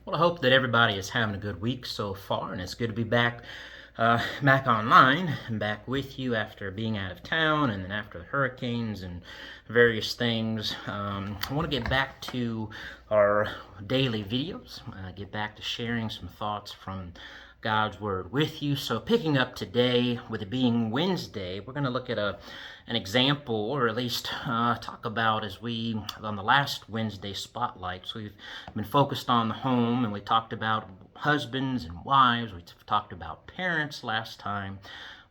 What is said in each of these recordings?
Well, I hope that everybody is having a good week so far, and it's good to be back online and back with you after being out of town and then after the hurricanes and various things. I want to get back to our daily videos, get back to sharing some thoughts from God's Word with you. So, picking up today, with it being Wednesday, we're going to look at an example, or at least talk about, as we, on the last Wednesday spotlights, we've been focused on the home, and we talked about husbands and wives, we talked about parents last time.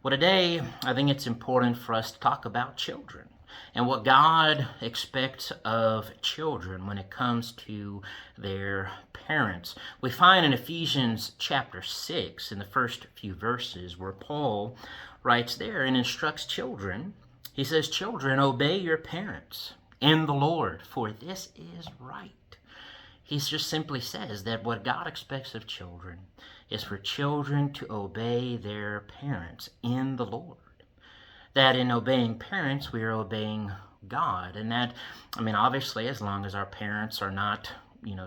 Well, today, I think it's important for us to talk about children and what God expects of children when it comes to their parents. We find in Ephesians chapter 6, in the first few verses, where Paul writes there and instructs children. He says, "Children, obey your parents in the Lord, for this is right." He just simply says that what God expects of children is for children to obey their parents in the Lord. That in obeying parents, we are obeying God. And that, obviously, as long as our parents are not,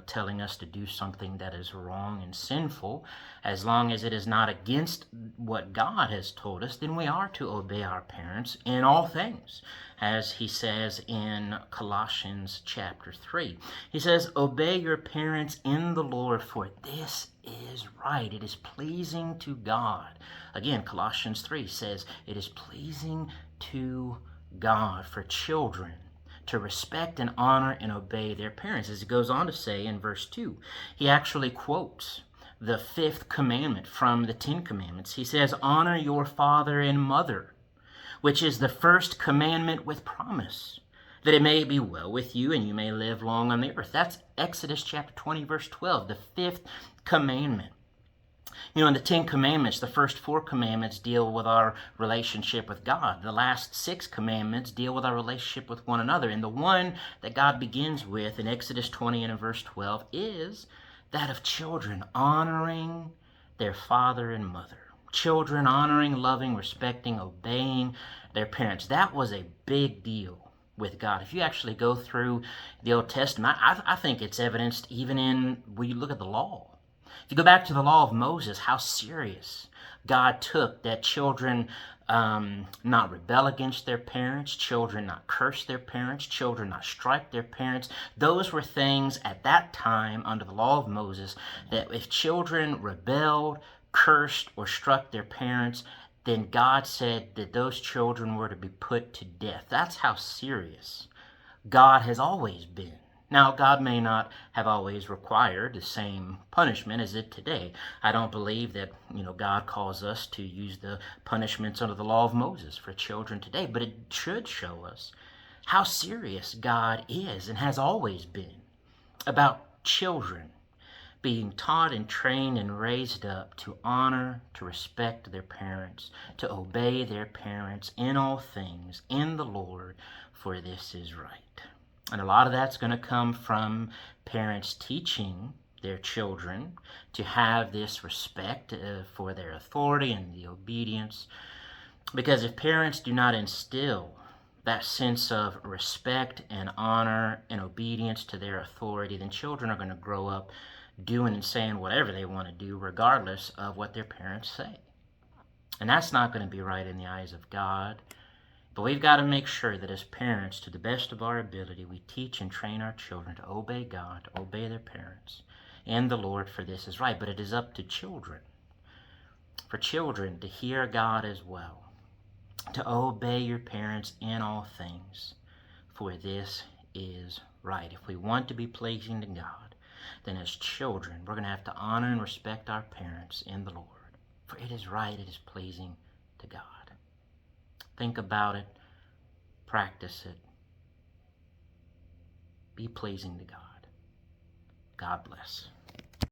telling us to do something that is wrong and sinful, as long as it is not against what God has told us, then we are to obey our parents in all things. As he says in Colossians chapter 3. He says, "Obey your parents in the Lord, for this is right. It is pleasing to God." Again, Colossians 3 says, it is pleasing to God for children to respect and honor and obey their parents. As he goes on to say in verse 2, he actually quotes the fifth commandment from the 10 Commandments. He says, "Honor your father and mother, which is the first commandment with promise, that it may be well with you and you may live long on the earth." That's Exodus chapter 20, verse 12, the fifth commandment. In the 10 Commandments, the first 4 commandments deal with our relationship with God. The last 6 commandments deal with our relationship with one another. And the one that God begins with in Exodus 20 and in verse 12 is that of children honoring their father and mother. Children honoring, loving, respecting, obeying their parents. That was a big deal with God. If you actually go through the Old Testament, I think it's evidenced even when you look at the law. If you go back to the law of Moses, how serious God took that children not rebel against their parents, children not curse their parents, children not strike their parents. Those were things at that time under the law of Moses that if children rebelled, cursed, or struck their parents, then God said that those children were to be put to death. That's how serious God has always been. Now, God may not have always required the same punishment as it today. I don't believe that, God calls us to use the punishments under the law of Moses for children today, but it should show us how serious God is and has always been about children being taught and trained and raised up to honor, to respect their parents, to obey their parents in all things in the Lord, for this is right. And a lot of that's going to come from parents teaching their children to have this respect for their authority and the obedience. Because if parents do not instill that sense of respect and honor and obedience to their authority, then children are going to grow up doing and saying whatever they want to do, regardless of what their parents say. And that's not going to be right in the eyes of God. But we've got to make sure that as parents, to the best of our ability, we teach and train our children to obey God, to obey their parents, and the Lord, for this is right. But it is up to children, for children to hear God as well, to obey your parents in all things, for this is right. If we want to be pleasing to God, then as children, we're going to have to honor and respect our parents in the Lord, for it is right, it is pleasing to God. Think about it. Practice it. Be pleasing to God. God bless.